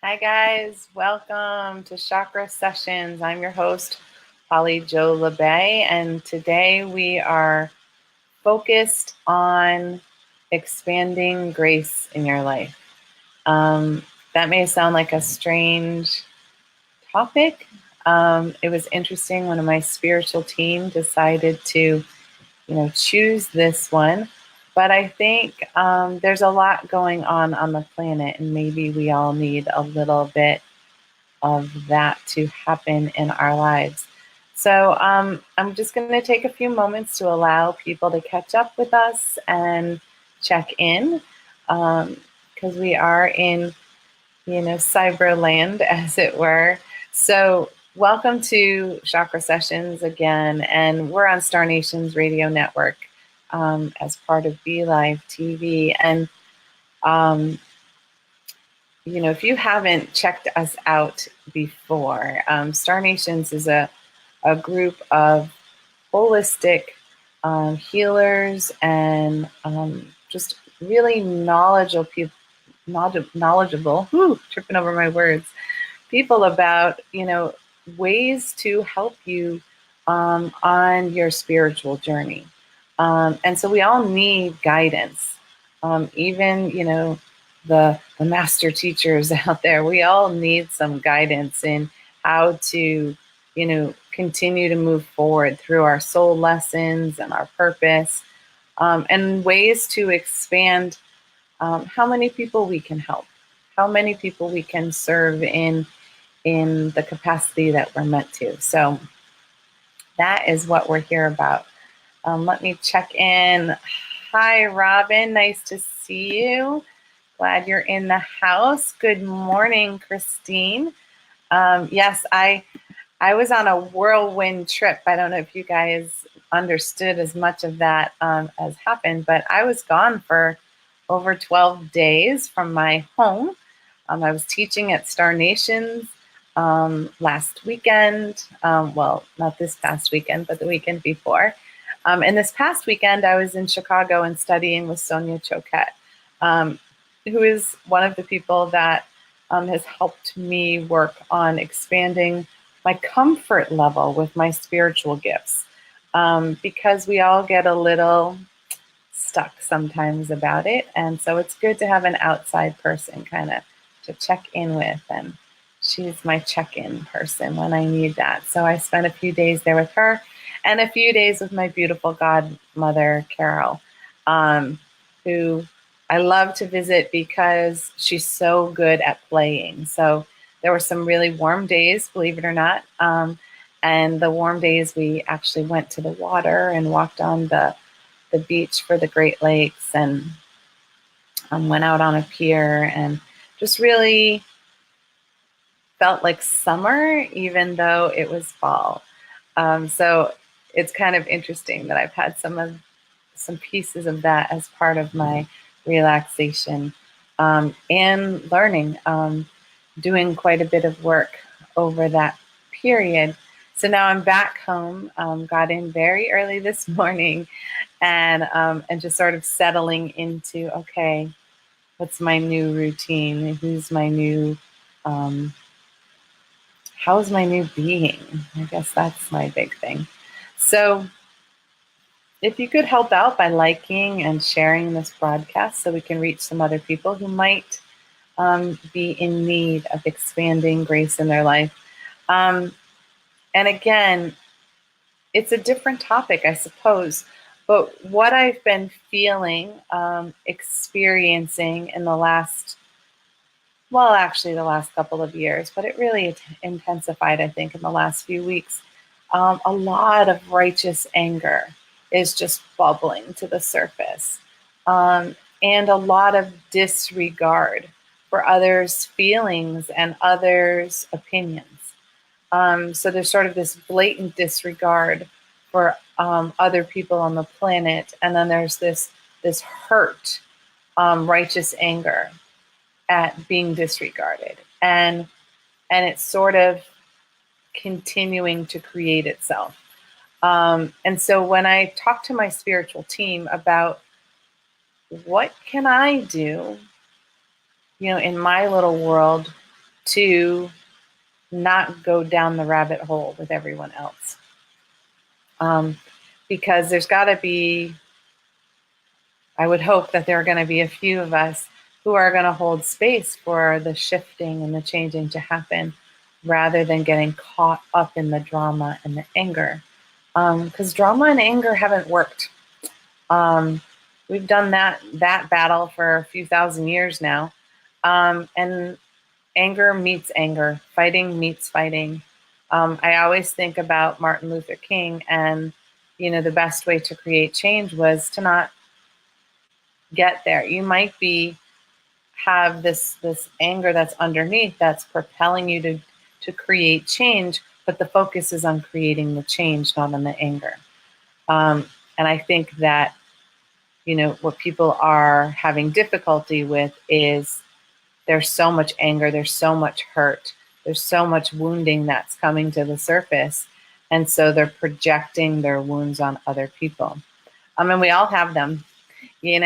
Hi guys, welcome to Chakra Sessions. I'm your host, Holly Jo Labbé, and today we are focused on expanding grace in your life. That may sound like a strange topic. It was interesting when my spiritual team decided to, choose this one. But I think there's a lot going on the planet, and maybe we all need a little bit of that to happen in our lives. So I'm just going to take a few moments to allow people to catch up with us and check in, because we are in, cyberland, as it were. So welcome to Chakra Sessions again, and we're on Star Nation's radio network as part of Be Live TV. And if you haven't checked us out before, Star Nations is a group of holistic healers and just really knowledgeable people, tripping over my words, people about, ways to help you on your spiritual journey. And so we all need guidance. Even, the master teachers out there, we all need some guidance in how to, continue to move forward through our soul lessons and our purpose, and ways to expand how many people we can help, how many people we can serve in the capacity that we're meant to. So that is what we're here about. Let me check in. Hi, Robin. Nice to see you. Glad you're in the house. Good morning, Christine. Yes, I was on a whirlwind trip. I don't know if you guys understood as much of that as happened, but I was gone for over 12 days from my home. I was teaching at Star Nations last weekend. Well, not this past weekend, but the weekend before. And this past weekend, I was in Chicago and studying with Sonia Choquette, who is one of the people that has helped me work on expanding my comfort level with my spiritual gifts, because we all get a little stuck sometimes about it. And so it's good to have an outside person kind of to check in with. And she's my check-in person when I need that. So I spent a few days there with her and a few days with my beautiful godmother, Carol, who I love to visit because she's so good at playing. So there were some really warm days, believe it or not. And the warm days, we actually went to the water and walked on the beach for the Great Lakes, and went out on a pier and just really felt like summer, even though it was fall. So it's kind of interesting that I've had some pieces of that as part of my relaxation and learning, doing quite a bit of work over that period. So now I'm back home, got in very early this morning, and just sort of settling into, okay, what's my new routine? Who's my new, how's my new being? I guess that's my big thing. So if you could help out by liking and sharing this broadcast so we can reach some other people who might be in need of expanding grace in their life. And again, it's a different topic, I suppose, but what I've been feeling, experiencing in the last couple of years, but it really intensified, I think, in the last few weeks. A lot of righteous anger is just bubbling to the surface, and a lot of disregard for others' feelings and others' opinions. So there's sort of this blatant disregard for other people on the planet, and then there's this hurt, righteous anger at being disregarded, and it's sort of continuing to create itself. And so when I talk to my spiritual team about what can I do, in my little world to not go down the rabbit hole with everyone else. Because there's got to be, I would hope that there are going to be a few of us who are going to hold space for the shifting and the changing to happen, rather than getting caught up in the drama and the anger. Because drama and anger haven't worked. We've done that battle for a few thousand years now. And anger meets anger, fighting meets fighting. I always think about Martin Luther King, and the best way to create change was to not get there. You might have this anger that's underneath, that's propelling you to create change, but the focus is on creating the change, not on the anger. And I think that what people are having difficulty with is there's so much anger, there's so much hurt, there's so much wounding that's coming to the surface. And so they're projecting their wounds on other people. And we all have them, we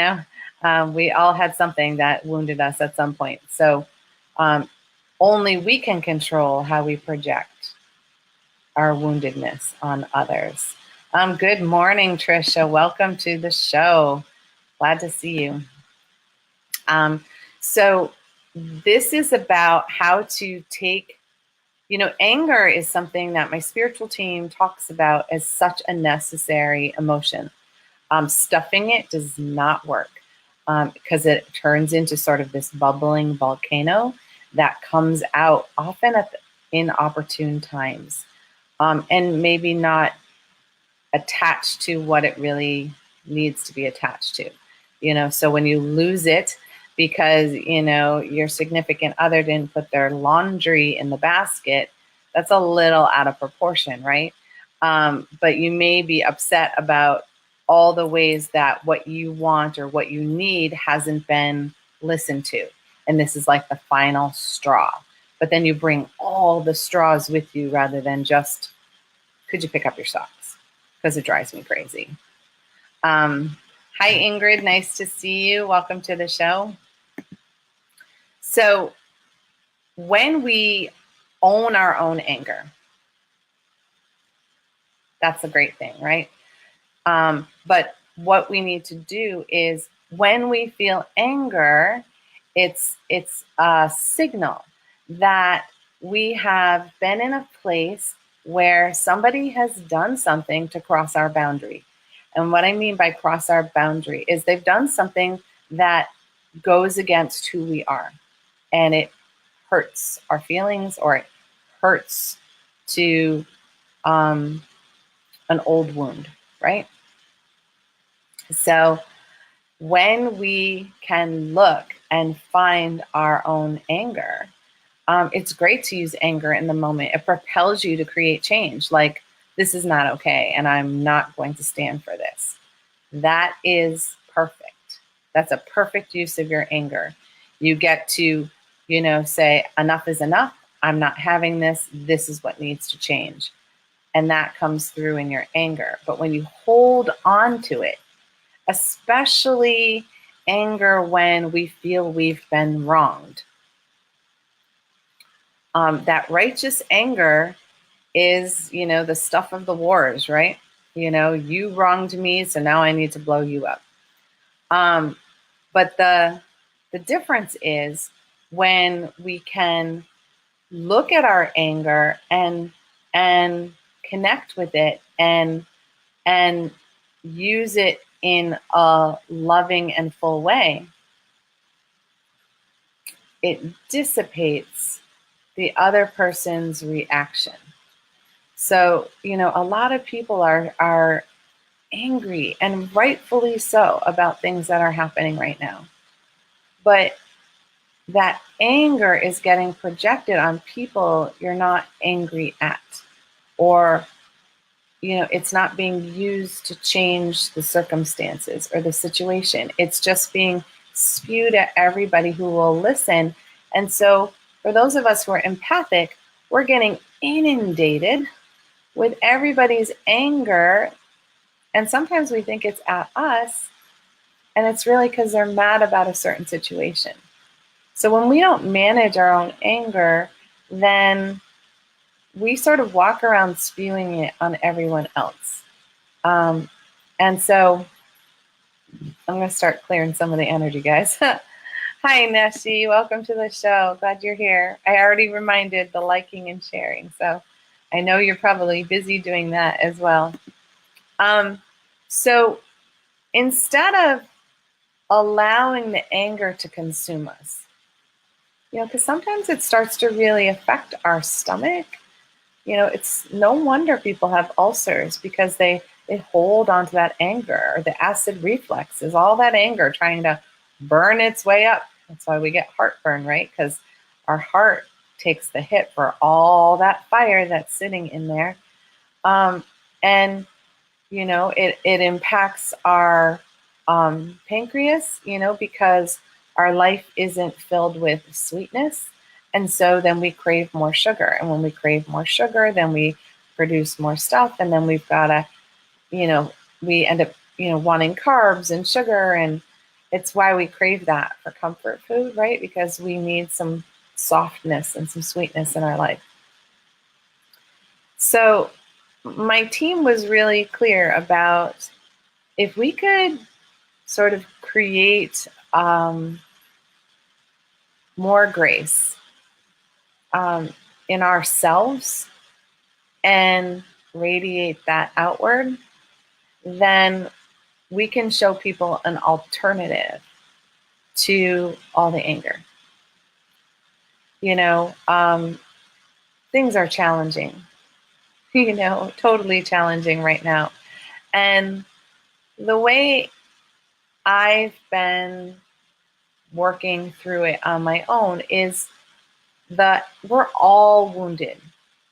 all had something that wounded us at some point. So only we can control how we project our woundedness on others. Good morning, Trisha. Welcome to the show. Glad to see you. So this is about how to take, anger is something that my spiritual team talks about as such a necessary emotion. Stuffing it does not work because it turns into sort of this bubbling volcano that comes out often at inopportune times, and maybe not attached to what it really needs to be attached to. So when you lose it because, your significant other didn't put their laundry in the basket, that's a little out of proportion, right? But you may be upset about all the ways that what you want or what you need hasn't been listened to. And this is like the final straw. But then you bring all the straws with you rather than just, could you pick up your socks? Because it drives me crazy. Hi, Ingrid. Nice to see you. Welcome to the show. So when we own our own anger, that's a great thing, right? But what we need to do is when we feel anger, it's a signal that we have been in a place where somebody has done something to cross our boundary. And what I mean by cross our boundary is they've done something that goes against who we are. And it hurts our feelings, or it hurts to an old wound, right? So when we can look and find our own anger, it's great to use anger in the moment. It propels you to create change. Like, this is not okay, and I'm not going to stand for this. That is perfect. That's a perfect use of your anger. You get to, say, enough is enough. I'm not having this. This is what needs to change. And that comes through in your anger. But when you hold on to it, especially anger when we feel we've been wronged, that righteous anger is, the stuff of the wars, right? You wronged me, so now I need to blow you up. But the difference is when we can look at our anger and connect with it and use it in a loving and full way, it dissipates the other person's reaction. So, a lot of people are angry, and rightfully so, about things that are happening right now. But that anger is getting projected on people you're not angry at, or, it's not being used to change the circumstances or the situation. It's just being spewed at everybody who will listen. And so for those of us who are empathic, we're getting inundated with everybody's anger. And sometimes we think it's at us, and it's really because they're mad about a certain situation. So when we don't manage our own anger, then we sort of walk around spewing it on everyone else. And so I'm going to start clearing some of the energy, guys. Hi, Neshi. Welcome to the show. Glad you're here. I already reminded the liking and sharing, so I know you're probably busy doing that as well. So instead of allowing the anger to consume us, because sometimes it starts to really affect our stomach. It's no wonder people have ulcers, because they hold onto that anger, or the acid reflux is all that anger trying to burn its way up. That's why we get heartburn, right? Because our heart takes the hit for all that fire that's sitting in there. And it impacts our pancreas, because our life isn't filled with sweetness. And so then we crave more sugar. And when we crave more sugar, then we produce more stuff. And then we've got to, we end up, wanting carbs and sugar. And it's why we crave that for comfort food, right? Because we need some softness and some sweetness in our life. So my team was really clear about, if we could sort of create more grace in ourselves and radiate that outward, then we can show people an alternative to all the anger. Things are challenging, totally challenging right now. And the way I've been working through it on my own is that we're all wounded.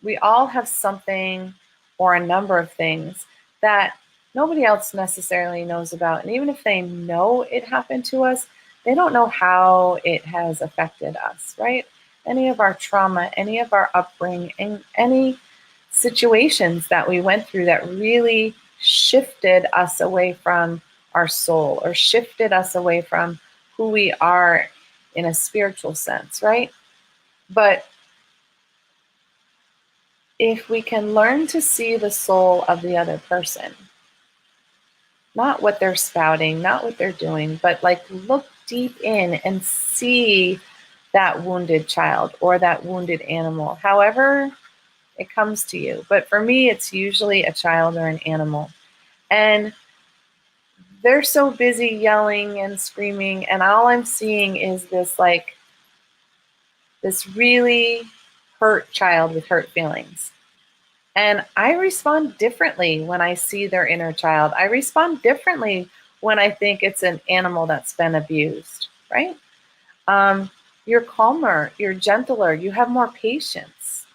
We all have something or a number of things that nobody else necessarily knows about. And even if they know it happened to us, they don't know how it has affected us, right? Any of our trauma, any of our upbringing, any situations that we went through that really shifted us away from our soul, or shifted us away from who we are in a spiritual sense, right? But if we can learn to see the soul of the other person, not what they're spouting, not what they're doing, but look deep in and see that wounded child or that wounded animal, however it comes to you. But for me, it's usually a child or an animal. And they're so busy yelling and screaming, and all I'm seeing is this really hurt child with hurt feelings. And I respond differently when I see their inner child. I respond differently when I think it's an animal that's been abused, right? You're calmer, you're gentler, you have more patience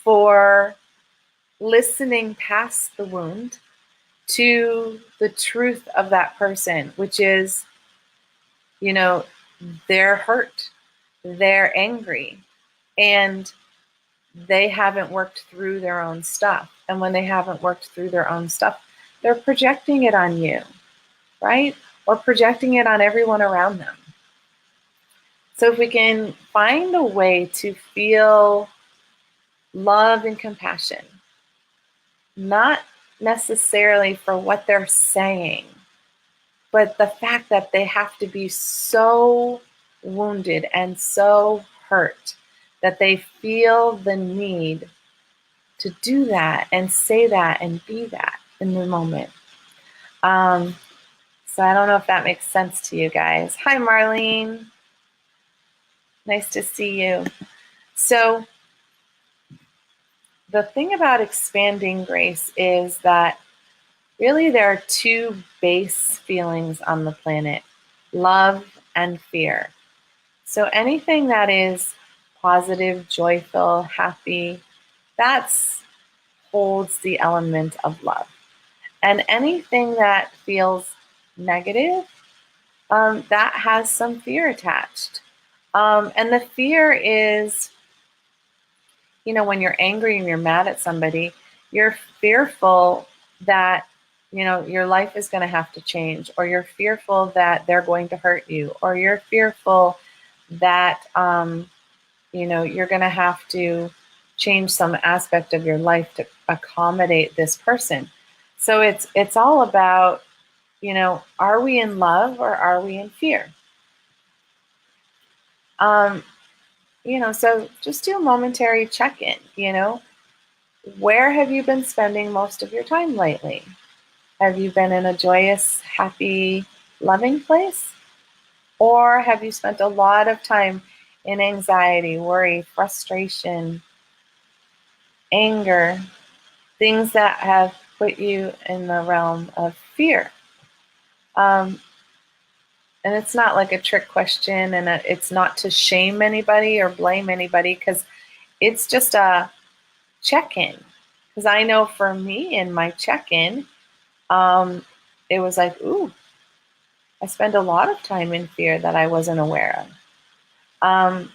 for listening past the wound to the truth of that person, which is, they're hurt, they're angry, and they haven't worked through their own stuff. And when they haven't worked through their own stuff, they're projecting it on you, right? Or projecting it on everyone around them. So if we can find a way to feel love and compassion, not necessarily for what they're saying, but the fact that they have to be so wounded and so hurt that they feel the need to do that and say that and be that in the moment. So I don't know if that makes sense to you guys. Hi, Marlene. Nice to see you. So the thing about expanding grace is that really there are two base feelings on the planet: love and fear. So anything that is positive, joyful, happy, that's holds the element of love. And anything that feels negative, that has some fear attached. And the fear is, when you're angry and you're mad at somebody, you're fearful that, your life is going to have to change, or you're fearful that they're going to hurt you, or you're fearful that, you're going to have to change some aspect of your life to accommodate this person. So it's all about, are we in love or are we in fear? So just do a momentary check-in. Where have you been spending most of your time lately? Have you been in a joyous, happy, loving place? Or have you spent a lot of time in anxiety, worry, frustration, anger, things that have put you in the realm of fear? And it's not like a trick question, and it's not to shame anybody or blame anybody, because it's just a check-in. Because I know for me in my check-in, it was like, ooh, I spend a lot of time in fear that I wasn't aware of.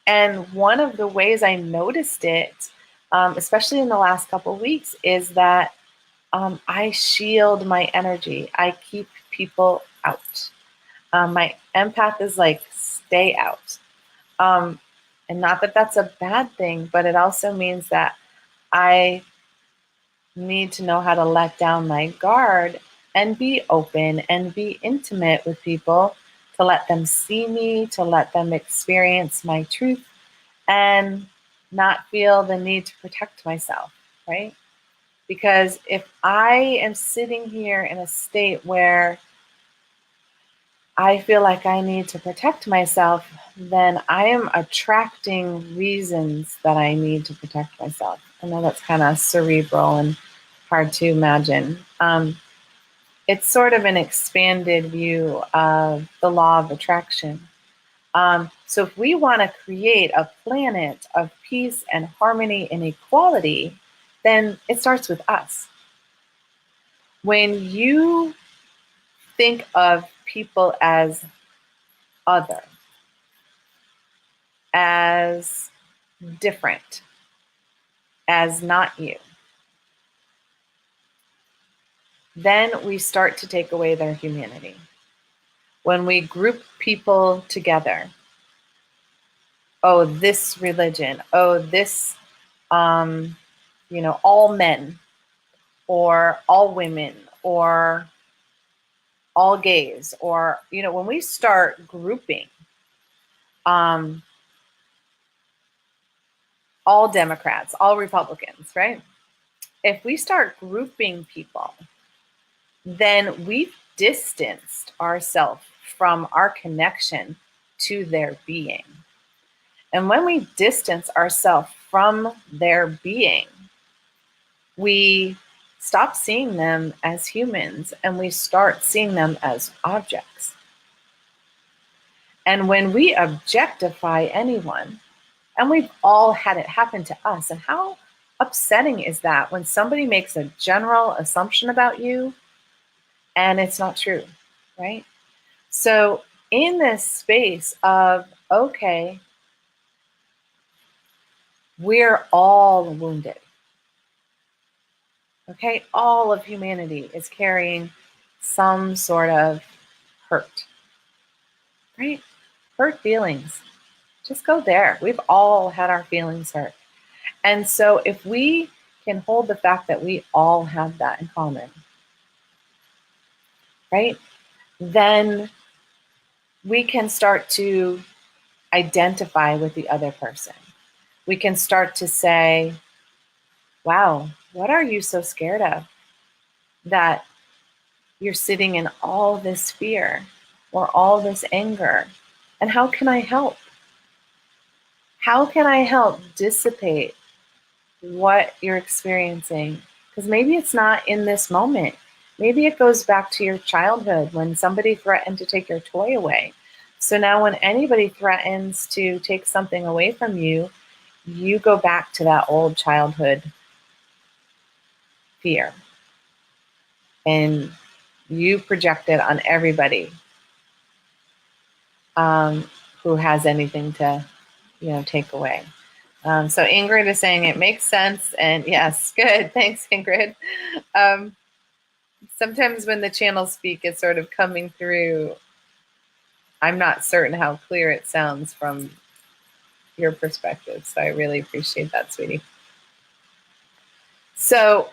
And one of the ways I noticed it, especially in the last couple of weeks, is that I shield my energy. I keep people out. My empath is like, stay out. And not that that's a bad thing, but it also means that I need to know how to let down my guard and be open and be intimate with people, to let them see me, to let them experience my truth, and not feel the need to protect myself, right? Because if I am sitting here in a state where I feel like I need to protect myself, then I am attracting reasons that I need to protect myself. I know that's kind of cerebral and hard to imagine. It's sort of an expanded view of the law of attraction. So if we want to create a planet of peace and harmony and equality, then it starts with us. When you think of people as other, as different, as not you, then we start to take away their humanity. When we group people together, oh, this religion, oh, this, all men, or all women, or all gays, or, when we start grouping, all Democrats, all Republicans, right? If we start grouping people, then we've distanced ourselves from our connection to their being. And when we distance ourselves from their being, we stop seeing them as humans and we start seeing them as objects. And when we objectify anyone, and we've all had it happen to us, and how upsetting is that when somebody makes a general assumption about you and it's not true, right? So in this space of, okay, we're all wounded. Okay, all of humanity is carrying some sort of hurt, right? Hurt feelings. Just go there. We've all had our feelings hurt. And so if we can hold the fact that we all have that in common, right? Then we can start to identify with the other person. We can start to say, wow, what are you so scared of? That you're sitting in all this fear or all this anger. And how can I help? How can I help dissipate what you're experiencing? Because maybe it's not in this moment. Maybe it goes back to your childhood when somebody threatened to take your toy away. So now when anybody threatens to take something away from you, you go back to that old childhood fear. And you project it on everybody who has anything to, take away. So Ingrid is saying it makes sense. And yes, good. Thanks, Ingrid. Sometimes when the channels speak, it's sort of coming through I'm not certain how clear it sounds from your perspective. So I really appreciate that, sweetie. So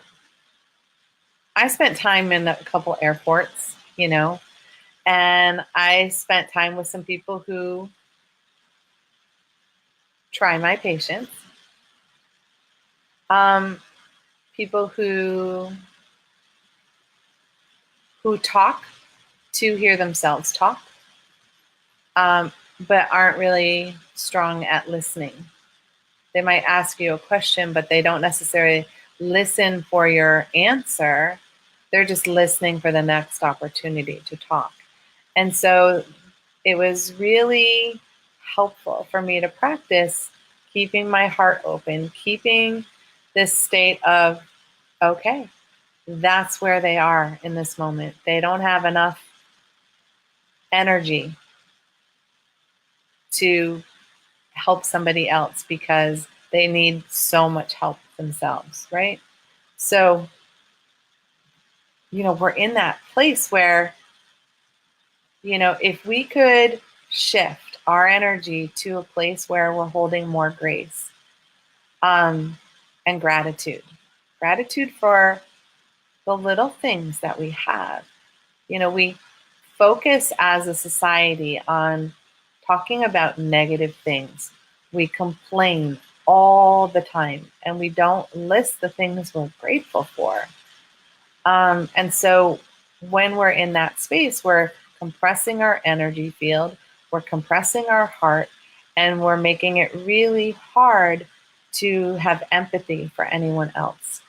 I spent time in a couple airports, and I spent time with some people who try my patience. People who talk to hear themselves talk, but aren't really strong at listening. They might ask you a question, but they don't necessarily listen for your answer. They're just listening for the next opportunity to talk. And so it was really helpful for me to practice keeping my heart open, keeping this state of, okay, that's where they are in this moment. They don't have enough energy to help somebody else because they need so much help themselves, right? So, we're in that place where, if we could shift our energy to a place where we're holding more grace, and gratitude for the little things that we have. We focus as a society on talking about negative things. We complain all the time and we don't list the things we're grateful for. And so when we're in that space, we're compressing our energy field, we're compressing our heart, and we're making it really hard to have empathy for anyone else.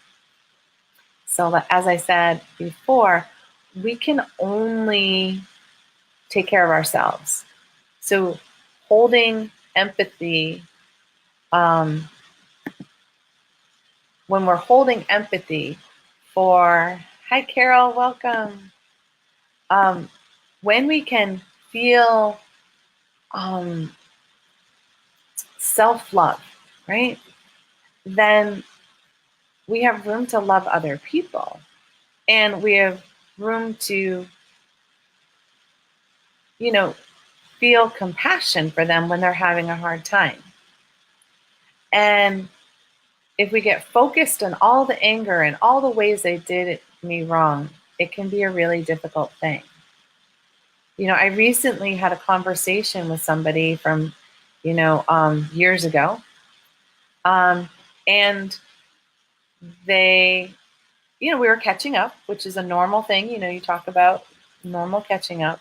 So as I said before, we can only take care of ourselves. So holding empathy, when we're holding empathy for, hi Carol, welcome. When we can feel self-love, right? Then we have room to love other people. And we have room to, feel compassion for them when they're having a hard time. And if we get focused on all the anger and all the ways they did me wrong, it can be a really difficult thing. I recently had a conversation with somebody from, years ago. And they, we were catching up, which is a normal thing. You talk about normal catching up.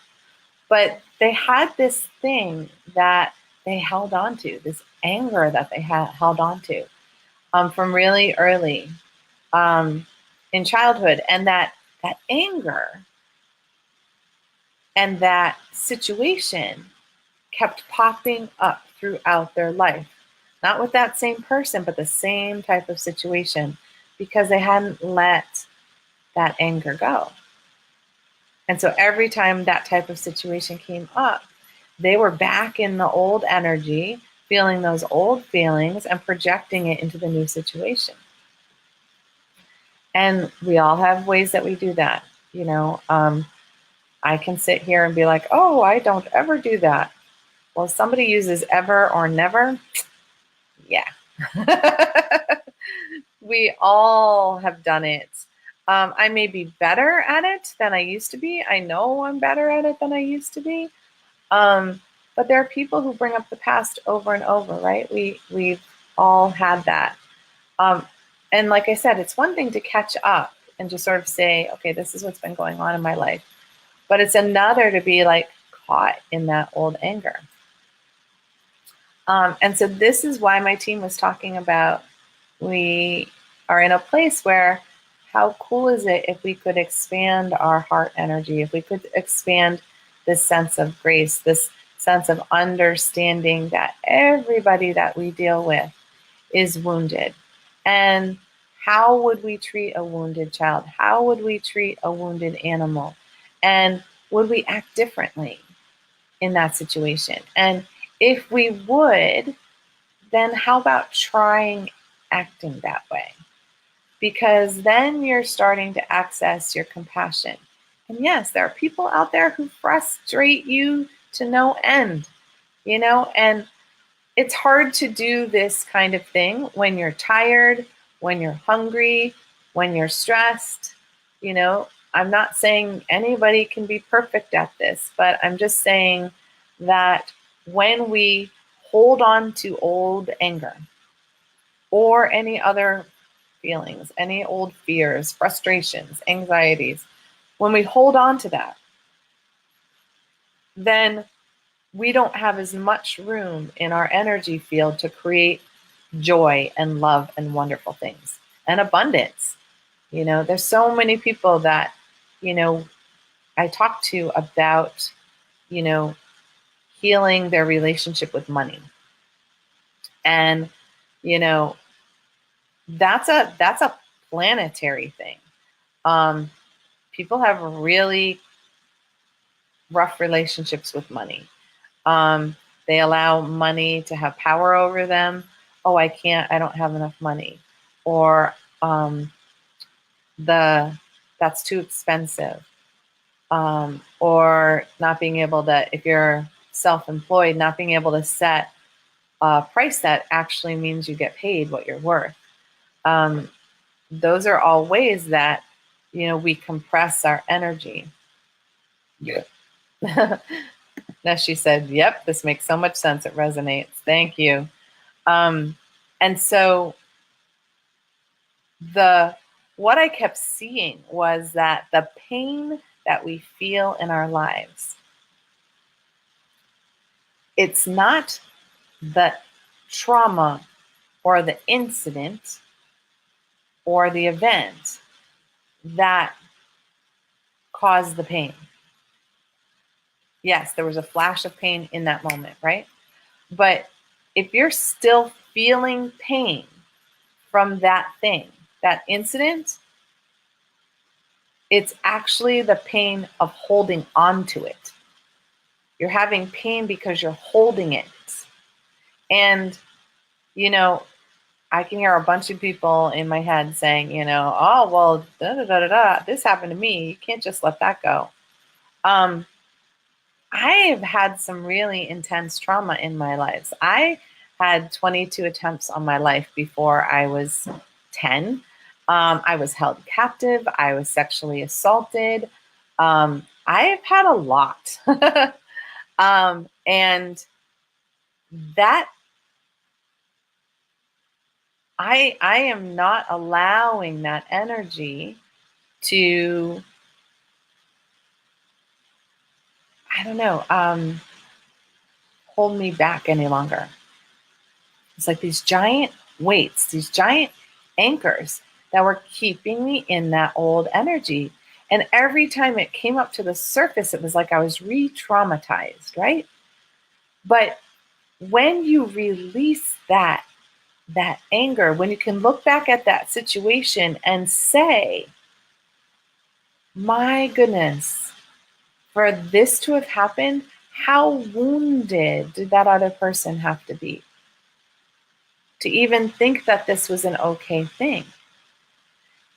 But they had this thing that they held on to, this anger that they held on to from really early in childhood. And that anger and that situation kept popping up throughout their life. Not with that same person, but the same type of situation, because they hadn't let that anger go. And so every time that type of situation came up, they were back in the old energy, feeling those old feelings and projecting it into the new situation. And we all have ways that we do that. I can sit here and be like, oh, I don't ever do that. Well, if somebody uses ever or never, yeah. We all have done it. I may be better at it than I used to be. I know I'm better at it than I used to be. But there are people who bring up the past over and over, right? We've all had that. And like I said, it's one thing to catch up and just sort of say, okay, this is what's been going on in my life. But it's another to be like caught in that old anger. And so this is why my team was talking about, we are in a place where, how cool is it if we could expand our heart energy, if we could expand this sense of grace, this sense of understanding that everybody that we deal with is wounded. And how would we treat a wounded child? How would we treat a wounded animal? And would we act differently in that situation? And if we would, then how about trying acting that way? Because then you're starting to access your compassion. And yes, there are people out there who frustrate you to no end, and it's hard to do this kind of thing when you're tired, when you're hungry, when you're stressed. I'm not saying anybody can be perfect at this, but I'm just saying that when we hold on to old anger or any other feelings, any old fears, frustrations, anxieties, when we hold on to that, then we don't have as much room in our energy field to create joy and love and wonderful things and abundance. There's so many people that, I talk to about, healing their relationship with money. And, that's a planetary thing. People have really rough relationships with money. They allow money to have power over them. Oh, I don't have enough money. Or that's too expensive. Or not being able to, if you're self-employed, not being able to set a price that actually means you get paid what you're worth. Those are all ways that, we compress our energy. Yeah. Now she said, yep, this makes so much sense. It resonates. Thank you. And so what I kept seeing was that the pain that we feel in our lives, it's not the trauma or the incident or the event that caused the pain. Yes, there was a flash of pain in that moment, right? But if you're still feeling pain from that thing, that incident, it's actually the pain of holding on to it. You're having pain because you're holding it. And, I can hear a bunch of people in my head saying, oh, well, this happened to me. You can't just let that go. I've had some really intense trauma in my life. I had 22 attempts on my life before I was 10. I was held captive. I was sexually assaulted. I've had a lot. And that I am not allowing that energy to, I don't know, hold me back any longer. It's like these giant weights, these giant anchors that were keeping me in that old energy. And every time it came up to the surface, it was like I was re-traumatized, right? But when you release that anger, when you can look back at that situation and say, my goodness, for this to have happened, how wounded did that other person have to be to even think that this was an okay thing?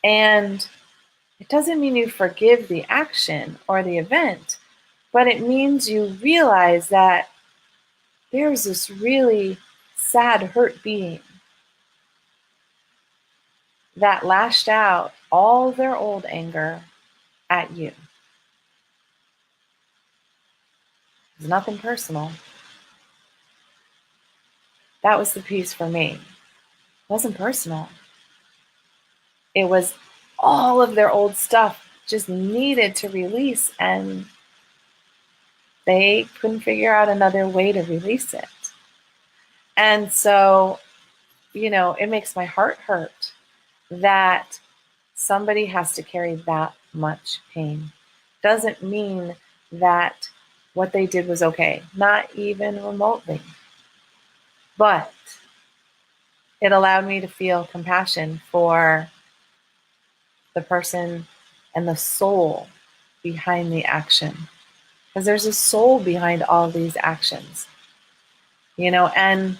And it doesn't mean you forgive the action or the event, but it means you realize that there's this really sad, hurt being that lashed out all their old anger at you. It's nothing personal. That was the piece for me. It wasn't personal. It was all of their old stuff just needed to release, and they couldn't figure out another way to release it. And so, it makes my heart hurt that somebody has to carry that much pain. Doesn't mean that what they did was okay, not even remotely. But it allowed me to feel compassion for the person and the soul behind the action. Because there's a soul behind all these actions. And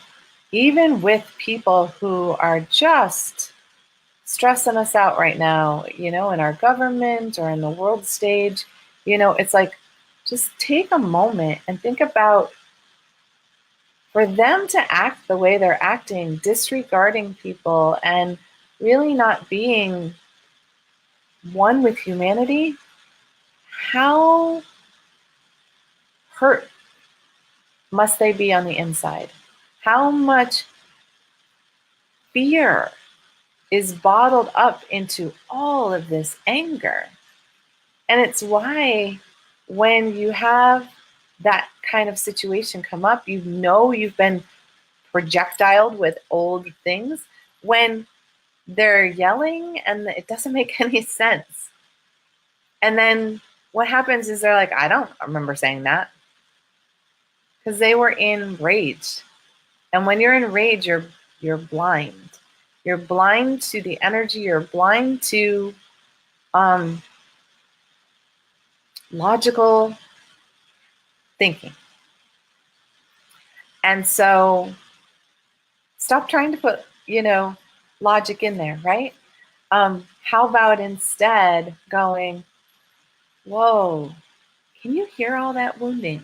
even with people who are just stressing us out right now, in our government or in the world stage, it's like, just take a moment and think about, for them to act the way they're acting, disregarding people and really not being one with humanity, how hurt must they be on the inside? How much fear is bottled up into all of this anger? And it's why when you have that kind of situation come up, you know you've been projectiled with old things when they're yelling and it doesn't make any sense. And then what happens is they're like, I don't remember saying that, because they were enraged. And when you're enraged, you're blind. You're blind to the energy. You're blind to logical thinking. And so stop trying to put, logic in there, right? How about instead going, whoa, can you hear all that wounding?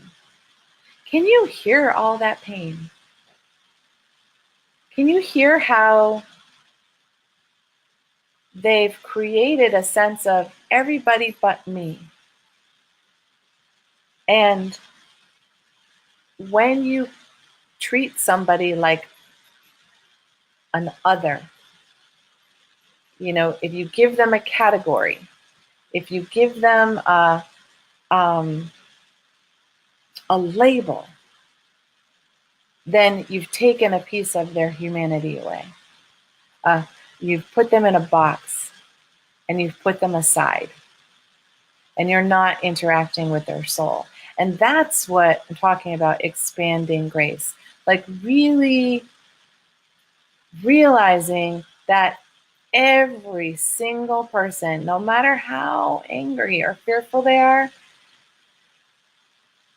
Can you hear all that pain? Can you hear how they've created a sense of everybody but me? And when you treat somebody like an other, if you give them a category, if you give them a label, then you've taken a piece of their humanity away. You've put them in a box and you've put them aside, and you're not interacting with their soul. And that's what I'm talking about, expanding grace. Like really realizing that every single person, no matter how angry or fearful they are,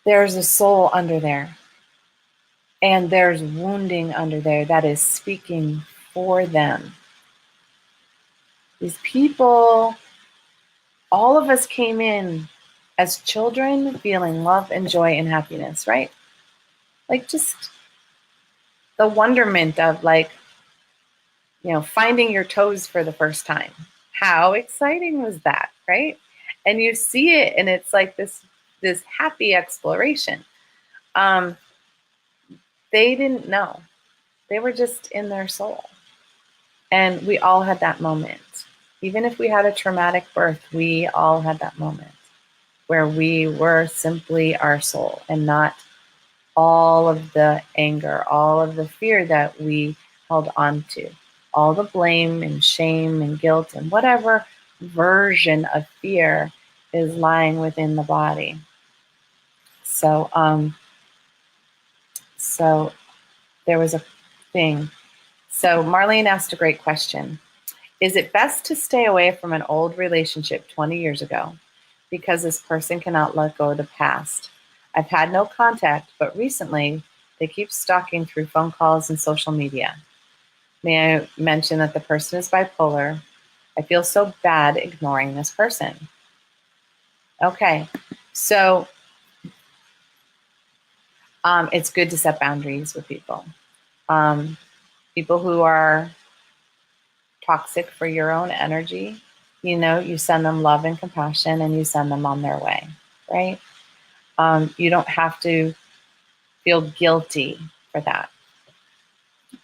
there's a soul under there. And there's wounding under there that is speaking for them. These people, all of us came in as children feeling love and joy and happiness, right? Like just the wonderment of finding your toes for the first time. How exciting was that, right? And you see it and it's like this happy exploration. They didn't know. They were just in their soul. And we all had that moment. Even if we had a traumatic birth, we all had that moment where we were simply our soul and not all of the anger, all of the fear that we held on to, all the blame and shame and guilt and whatever version of fear is lying within the body. So there was a thing. So Marlene asked a great question. Is it best to stay away from an old relationship 20 years ago because this person cannot let go of the past? I've had no contact, but recently they keep stalking through phone calls and social media. May I mention that the person is bipolar? I feel so bad ignoring this person. Okay, so it's good to set boundaries with people. People who are toxic for your own energy, you send them love and compassion and you send them on their way, right? You don't have to feel guilty for that.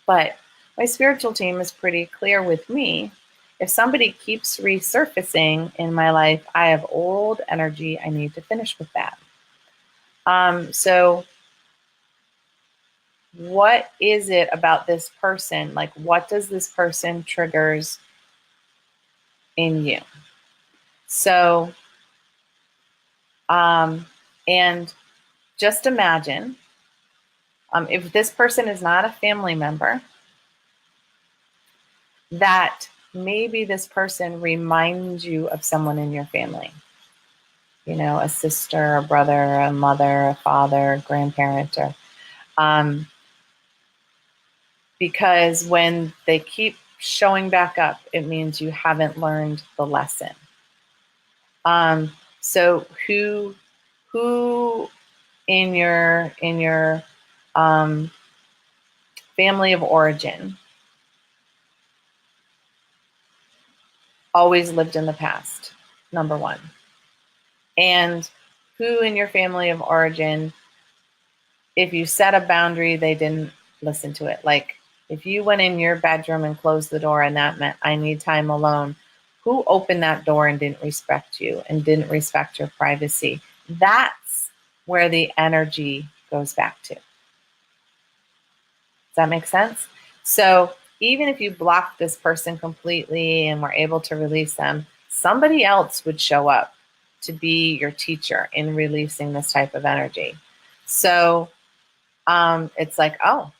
But my spiritual team is pretty clear with me. If somebody keeps resurfacing in my life, I have old energy. I need to finish with that. So what is it about this person? Like, what does this person triggers in you? So, and just imagine, if this person is not a family member, that maybe this person reminds you of someone in your family. A sister, a brother, a mother, a father, a grandparent, or because when they keep showing back up, it means you haven't learned the lesson. So who who in your um, family of origin always lived in the past, number one. And who in your family of origin, if you set a boundary, they didn't listen to it. Like if you went in your bedroom and closed the door and that meant I need time alone, who opened that door and didn't respect you and didn't respect your privacy? That's where the energy goes back to. Does that make sense? So even if you block this person completely and were able to release them, somebody else would show up to be your teacher in releasing this type of energy. So it's like, oh,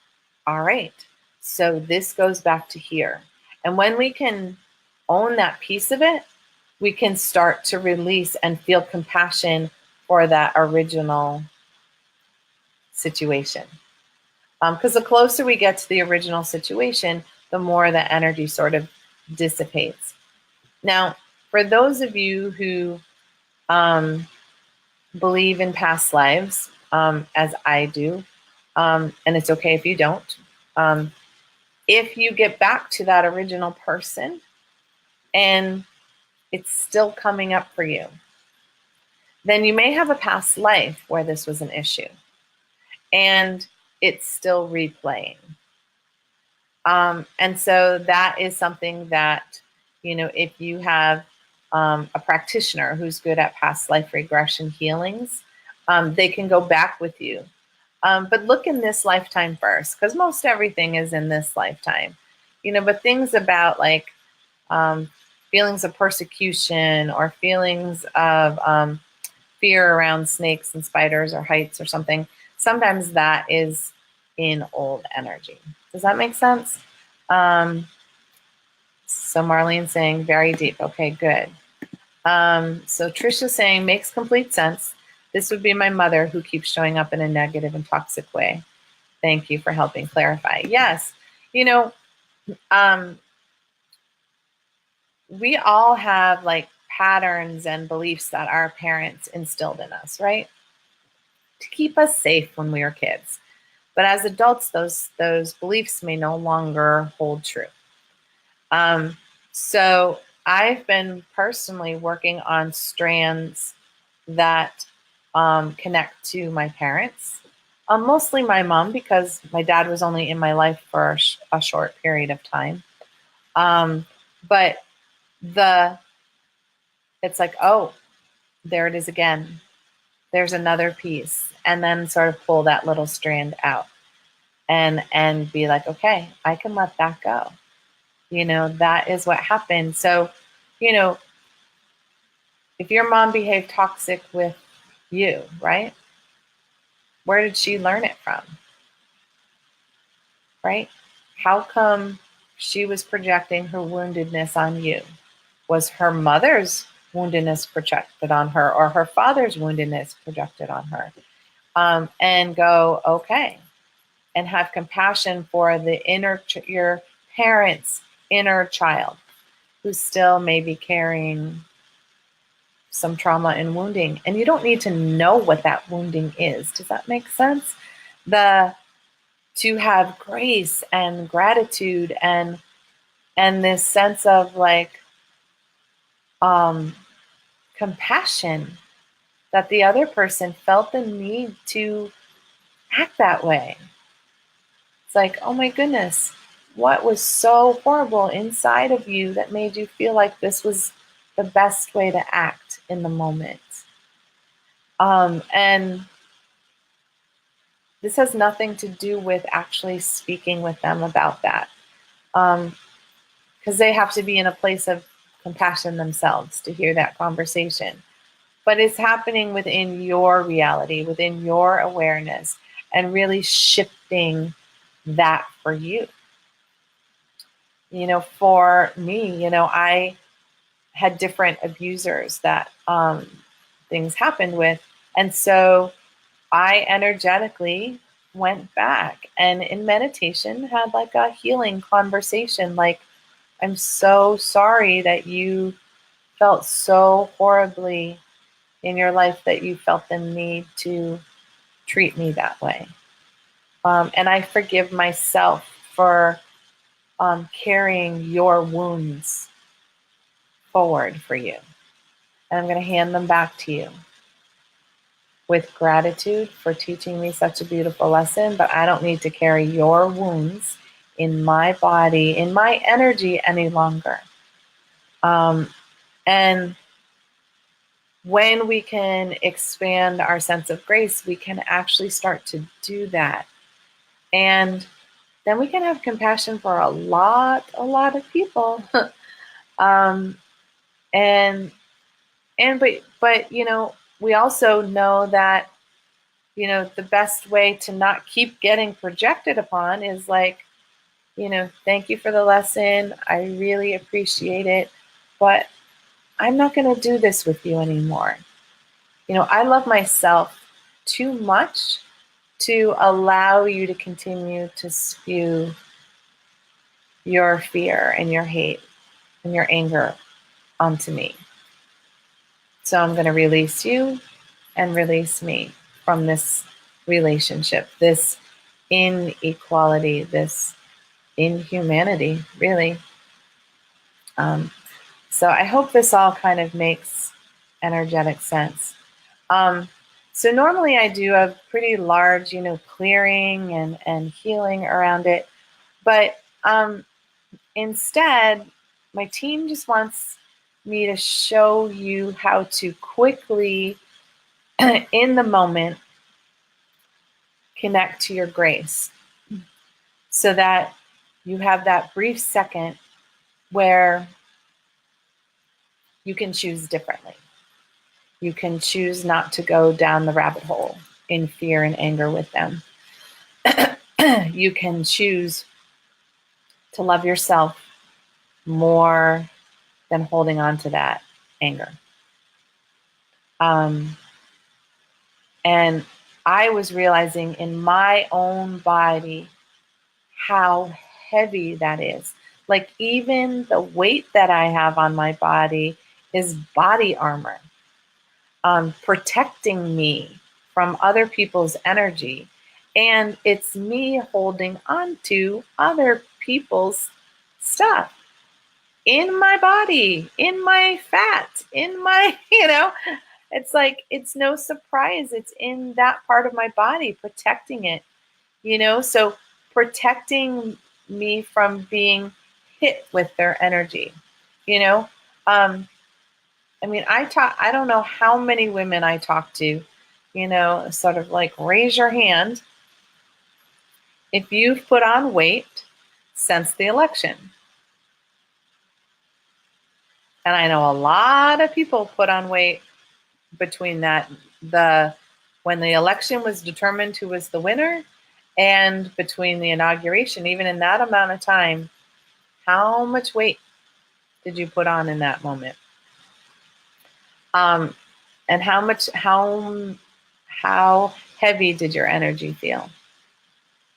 all right. So this goes back to here. And when we can own that piece of it, we can start to release and feel compassion for that original situation. Because the closer we get to the original situation, the more the energy sort of dissipates. Now, for those of you who believe in past lives, as I do, and it's okay if you don't, if you get back to that original person and it's still coming up for you, then you may have a past life where this was an issue and it's still replaying. And so that is something that, if you have a practitioner who's good at past life regression healings, they can go back with you. But look in this lifetime first, because most everything is in this lifetime, but things about like feelings of persecution or feelings of fear around snakes and spiders or heights or something, sometimes that is in old energy. Does that make sense? So Marlene's saying very deep. Okay, good. So Trisha's saying makes complete sense. This would be my mother who keeps showing up in a negative and toxic way. Thank you for helping clarify. Yes, we all have like patterns and beliefs that our parents instilled in us, right? To keep us safe when we were kids. But as adults, those beliefs may no longer hold true. So I've been personally working on strands that connect to my parents, mostly my mom, because my dad was only in my life for a short period of time. But it's like, oh, there it is again. There's another piece, and then sort of pull that little strand out and be like, okay, I can let that go. That is what happened. So, if your mom behaved toxic with you, right? Where did she learn it from? Right? How come she was projecting her woundedness on you? Was her mother's woundedness projected on her, or her father's woundedness projected on her? And go, okay, and have compassion for your parents' inner child who's still maybe carrying some trauma and wounding. And you don't need to know what that wounding is. Does that make sense? To have grace and gratitude and this sense of like compassion that the other person felt the need to act that way. It's like, oh my goodness, what was so horrible inside of you that made you feel like this was the best way to act in the moment? And this has nothing to do with actually speaking with them about that, because they have to be in a place of compassion themselves to hear that conversation. But it's happening within your reality, within your awareness, and really shifting that for you. For me, I had different abusers that things happened with. And so I energetically went back and in meditation had like a healing conversation. Like, I'm so sorry that you felt so horribly in your life that you felt the need to treat me that way. And I forgive myself for carrying your wounds forward for you. And I'm going to hand them back to you with gratitude for teaching me such a beautiful lesson, but I don't need to carry your wounds in my body, in my energy any longer. And when we can expand our sense of grace, we can actually start to do that. And then we can have compassion for a lot of people. But we also know that, the best way to not keep getting projected upon is like, thank you for the lesson. I really appreciate it, but I'm not going to do this with you anymore. I love myself too much to allow you to continue to spew your fear and your hate and your anger onto me. So I'm going to release you and release me from this relationship, this inequality, this inhumanity, really. So I hope this all kind of makes energetic sense. So normally I do a pretty large, clearing and healing around it. But instead, my team just wants me to show you how to quickly, in the moment, connect to your grace so that you have that brief second where you can choose differently. You can choose not to go down the rabbit hole in fear and anger with them. You can choose to love yourself more than holding on to that anger. And I was realizing in my own body how heavy that is. Like even the weight that I have on my body is body armor, protecting me from other people's energy. And it's me holding on to other people's stuff in my body, in my fat, in my, it's like, it's no surprise. It's in that part of my body, protecting it, so protecting me from being hit with their energy, I don't know how many women I talk to, sort of like raise your hand if you've put on weight since the election. And I know a lot of people put on weight between when the election was determined who was the winner and between the inauguration. Even in that amount of time, how much weight did you put on in that moment? And how heavy did your energy feel?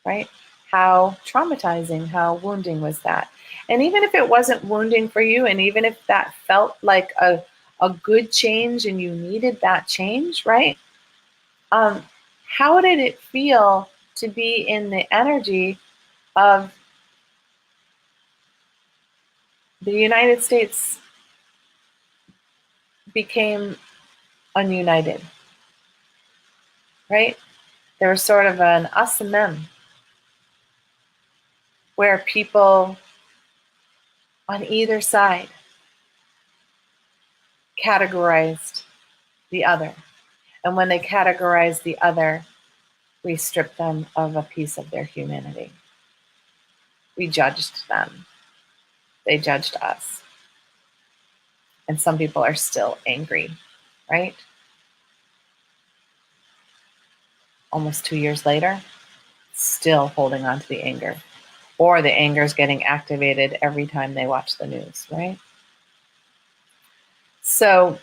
Right? How traumatizing, how wounding was that? And even if it wasn't wounding for you, and even if that felt like a good change and you needed that change, right? How did it feel to be in the energy of the United States became ununited, right? There was sort of an us and them, where people on either side categorized the other. And when they categorized the other, we stripped them of a piece of their humanity. We judged them. They judged us. And some people are still angry, right? Almost 2 years later, still holding on to the anger. Or the anger is getting activated every time they watch the news, right? So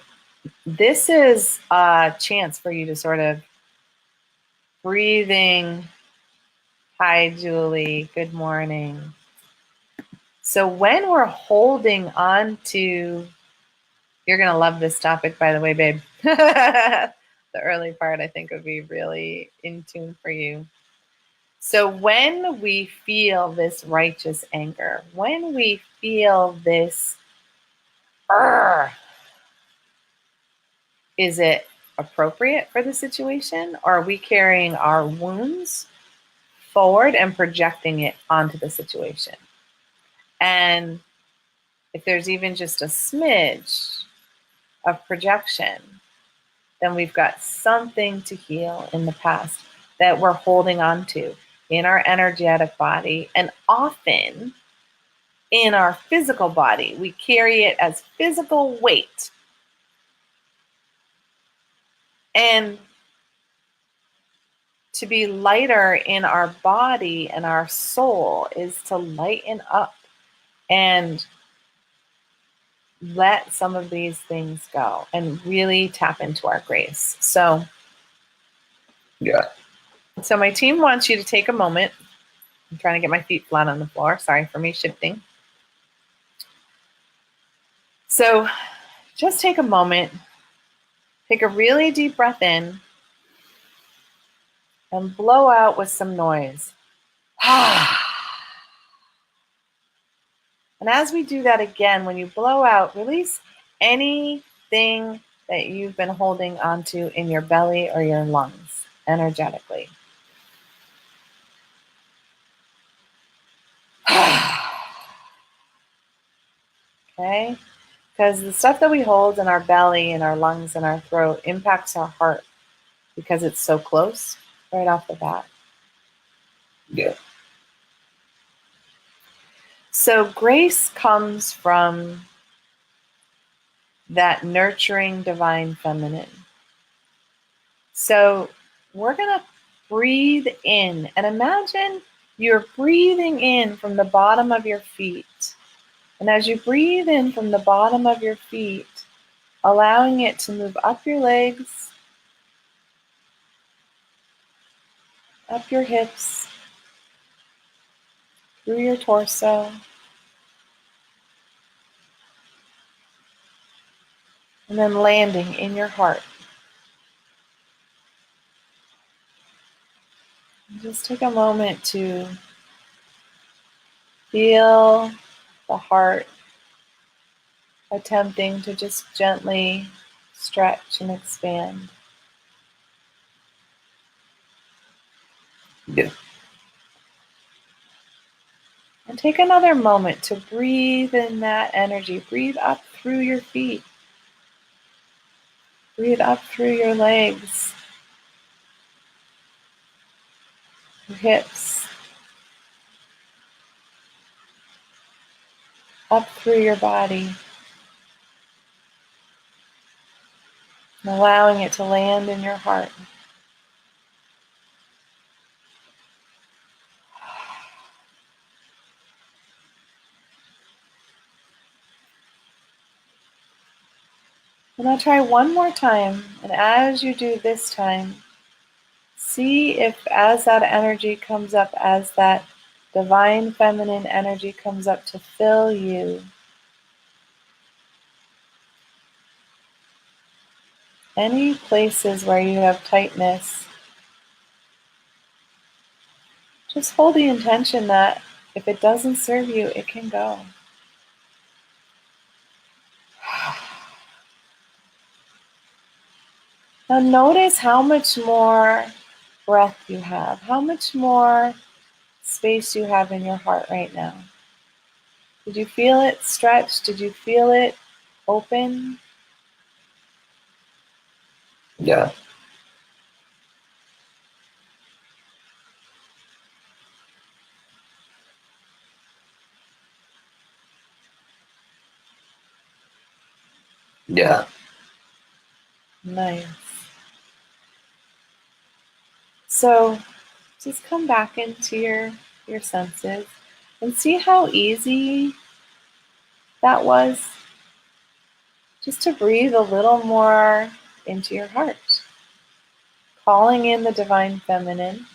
this is a chance for you to sort of breathing. Hi, Julie. Good morning. So when we're holding on to, you're going to love this topic, by the way, babe. The early part, I think, would be really in tune for you. So when we feel this righteous anger, when we feel this, "Urgh," is it appropriate for the situation? Or are we carrying our wounds forward and projecting it onto the situation? And if there's even just a smidge of projection, then we've got something to heal in the past that we're holding on to in our energetic body, and often in our physical body. We carry it as physical weight. And to be lighter in our body and our soul is to lighten up and let some of these things go and really tap into our grace. So my team wants you to take a moment. I'm trying to get my feet flat on the floor. Sorry for me shifting. So just take a moment, take a really deep breath in, and blow out with some noise. And as we do that again, when you blow out, release anything that you've been holding onto in your belly or your lungs energetically. Okay? Because the stuff that we hold in our belly, in our lungs, and our throat impacts our heart because it's so close right off the bat. Yeah. So grace comes from that nurturing divine feminine. So we're going to breathe in and imagine you're breathing in from the bottom of your feet. And as you breathe in from the bottom of your feet, allowing it to move up your legs, up your hips, through your torso, and then landing in your heart. And just take a moment to feel the heart attempting to just gently stretch and expand. Yeah. And take another moment to breathe in that energy. Breathe up through your feet. Breathe up through your legs, your hips, up through your body, and allowing it to land in your heart. And I'll try one more time. And as you do this time, see if as that energy comes up, as that divine feminine energy comes up to fill you, any places where you have tightness, just hold the intention that if it doesn't serve you, it can go. Now notice how much more breath you have, how much more space you have in your heart right now. Did you feel it stretch? Did you feel it open? Yeah. Yeah. Nice. So just come back into your senses and see how easy that was. Just to breathe a little more into your heart, calling in the divine feminine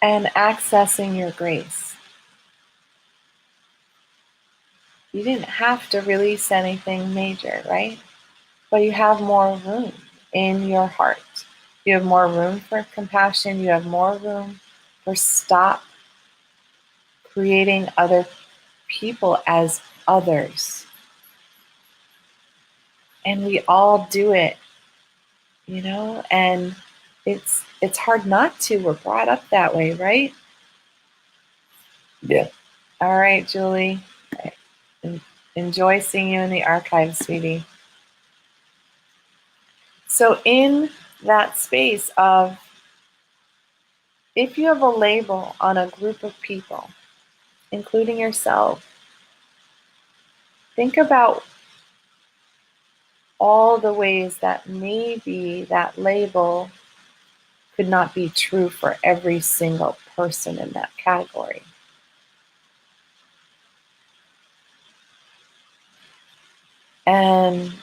and accessing your grace. You didn't have to release anything major, right? But you have more room in your heart. You have more room for compassion. You have more room for stop creating other people as others. And we all do it, and it's hard not to. We're brought up that way, right? Yeah. All right, Julie. Enjoy seeing you in the archives, sweetie. So in that space of, if you have a label on a group of people, including yourself, think about all the ways that maybe that label could not be true for every single person in that category. And,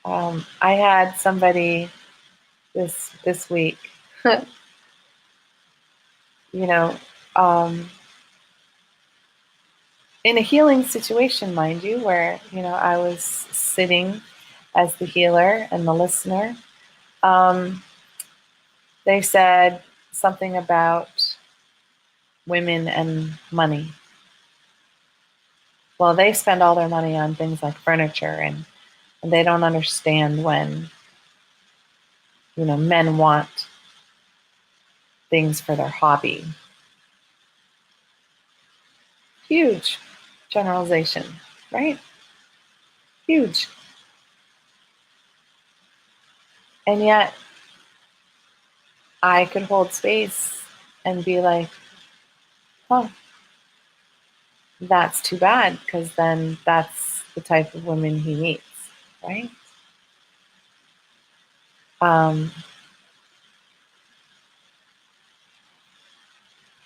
I had somebody this week, you know, um, in a healing situation, mind you, where, I was sitting as the healer and the listener. They said something about women and money. Well, they spend all their money on things like furniture, and they don't understand when, men want things for their hobby. Huge generalization, right? Huge. And yet I could hold space and be like, oh, that's too bad, because then that's the type of women he meets, right? Um,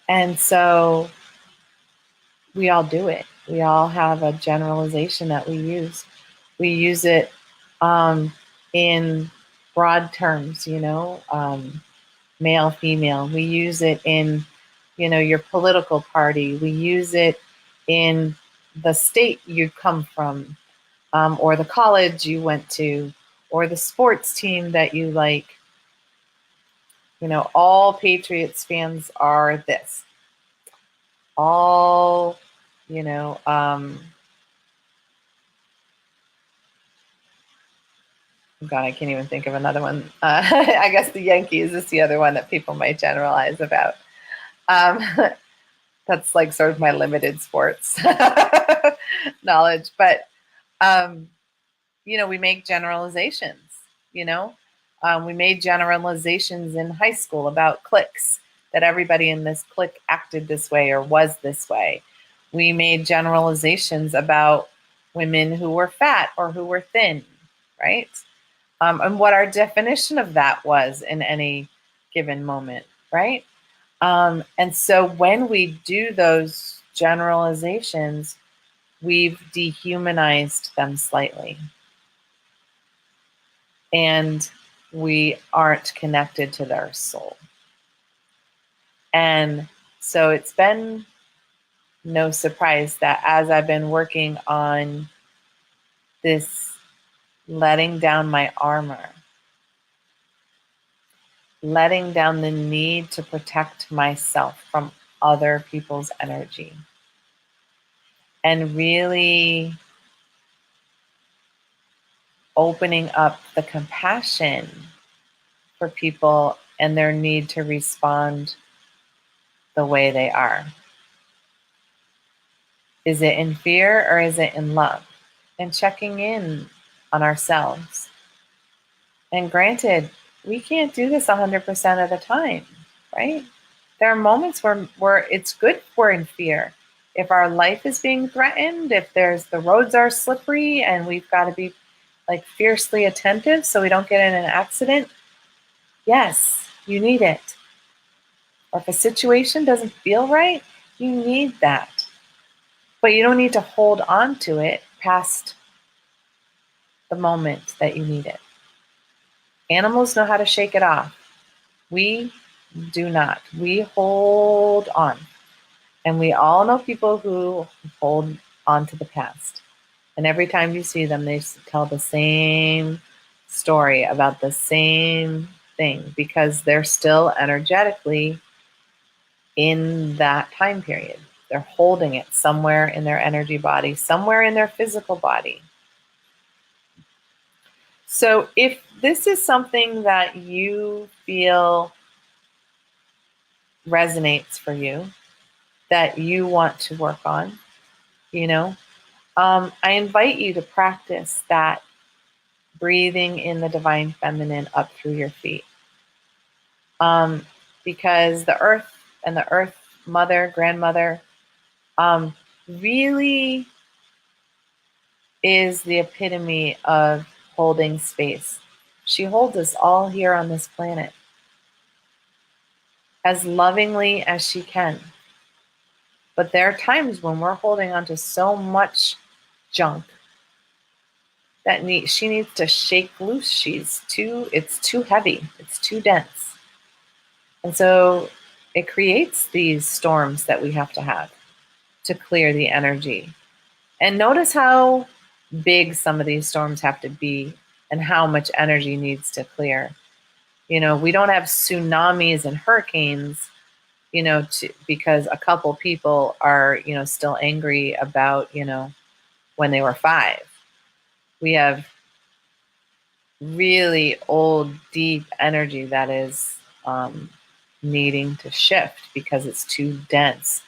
and so we all do it. We all have a generalization that we use. We use it in broad terms, male, female. We use it in, your political party. We use it in the state you come from, or the college you went to, or the sports team that you like. All Patriots fans are this. All, God, I can't even think of another one. I guess the Yankees is the other one that people might generalize about. Um, that's like sort of my limited sports knowledge. But, we make generalizations, we made generalizations in high school about cliques, that everybody in this clique acted this way or was this way. We made generalizations about women who were fat or who were thin, right? And what our definition of that was in any given moment, right? And so when we do those generalizations, we've dehumanized them slightly. And we aren't connected to their soul. And so it's been no surprise that as I've been working on this letting down my armor, letting down the need to protect myself from other people's energy, and really opening up the compassion for people and their need to respond the way they are. Is it in fear or is it in love? And checking in on ourselves. And granted, we can't do this 100% of the time, right? There are moments where it's good if we're in fear. If our life is being threatened, if the roads are slippery and we've got to be like fiercely attentive so we don't get in an accident, yes, you need it. Or if a situation doesn't feel right, you need that. But you don't need to hold on to it past the moment that you need it. Animals know how to shake it off. We do not. We hold on. And we all know people who hold on to the past. And every time you see them, they tell the same story about the same thing because they're still energetically in that time period. They're holding it somewhere in their energy body, somewhere in their physical body. So if this is something that you feel resonates for you, that you want to work on, I invite you to practice that breathing in the divine feminine up through your feet. Because the earth and the earth mother, grandmother, really is the epitome of holding space. She holds us all here on this planet as lovingly as she can. But there are times when we're holding on to so much junk that she needs to shake loose. It's too heavy. It's too dense. And so it creates these storms that we have to clear the energy. And notice how big some of these storms have to be and how much energy needs to clear. We don't have tsunamis and hurricanes, because a couple people are, still angry about, when they were 5. We have really old, deep energy that is needing to shift because it's too dense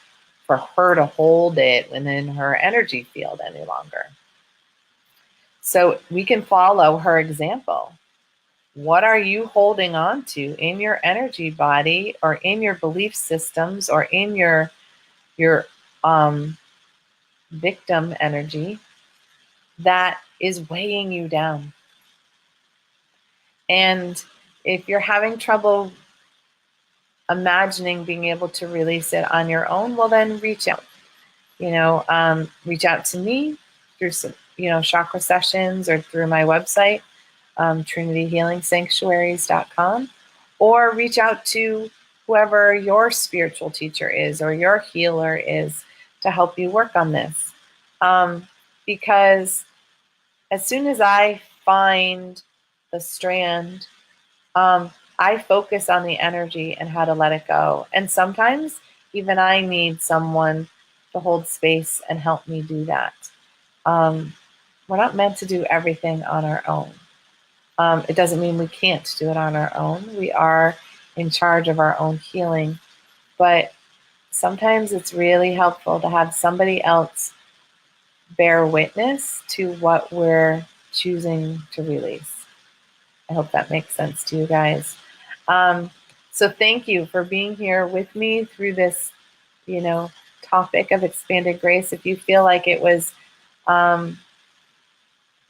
for her to hold it within her energy field any longer. So we can follow her example. What are you holding on to in your energy body or in your belief systems or in your victim energy that is weighing you down? And if you're having trouble imagining being able to release it on your own, well, then reach out. Reach out to me through some, chakra sessions or through my website, trinityhealingsanctuaries.com, or reach out to whoever your spiritual teacher is or your healer is to help you work on this. Because as soon as I find the strand, I focus on the energy and how to let it go. And sometimes even I need someone to hold space and help me do that. We're not meant to do everything on our own. It doesn't mean we can't do it on our own. We are in charge of our own healing. But sometimes it's really helpful to have somebody else bear witness to what we're choosing to release. I hope that makes sense to you guys. So thank you for being here with me through this, topic of expanded grace. If you feel like it was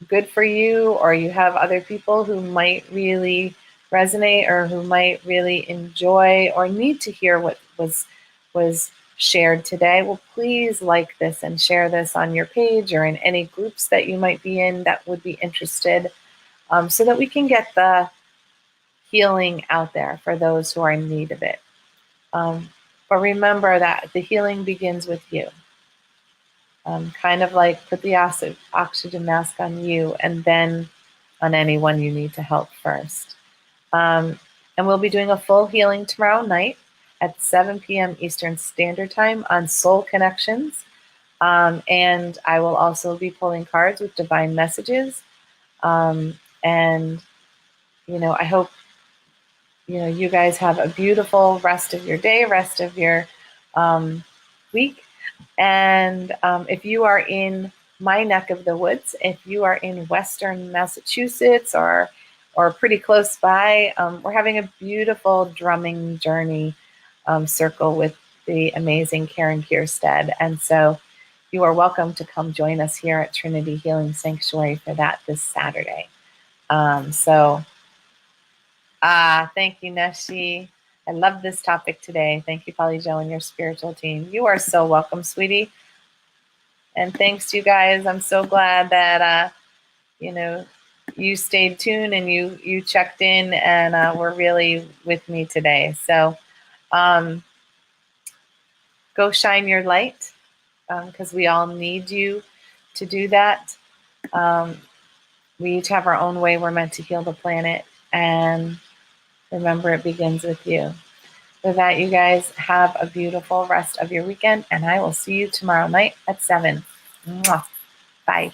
good for you, or you have other people who might really resonate or who might really enjoy or need to hear what was shared today, well, please like this and share this on your page or in any groups that you might be in that would be interested, so that we can get the healing out there for those who are in need of it. But remember that the healing begins with you. Kind of like put the oxygen mask on you and then on anyone you need to help first. And we'll be doing a full healing tomorrow night at 7 p.m. Eastern Standard Time on Soul Connections. And I will also be pulling cards with divine messages. And, I hope, you guys have a beautiful rest of your day, rest of your week. And if you are in my neck of the woods, if you are in Western Massachusetts or pretty close by, we're having a beautiful drumming journey circle with the amazing Karen Kierstead. And so you are welcome to come join us here at Trinity Healing Sanctuary for that this Saturday. Thank you, Neshi. I love this topic today. Thank you, Polly Jo, and your spiritual team. You are so welcome, sweetie. And thanks, you guys. I'm so glad that, you stayed tuned and you checked in and were really with me today. So Go shine your light, because we all need you to do that. We each have our own way we're meant to heal the planet, and remember, it begins with you. With that, you guys have a beautiful rest of your weekend, and I will see you tomorrow night at 7. Mwah. Bye.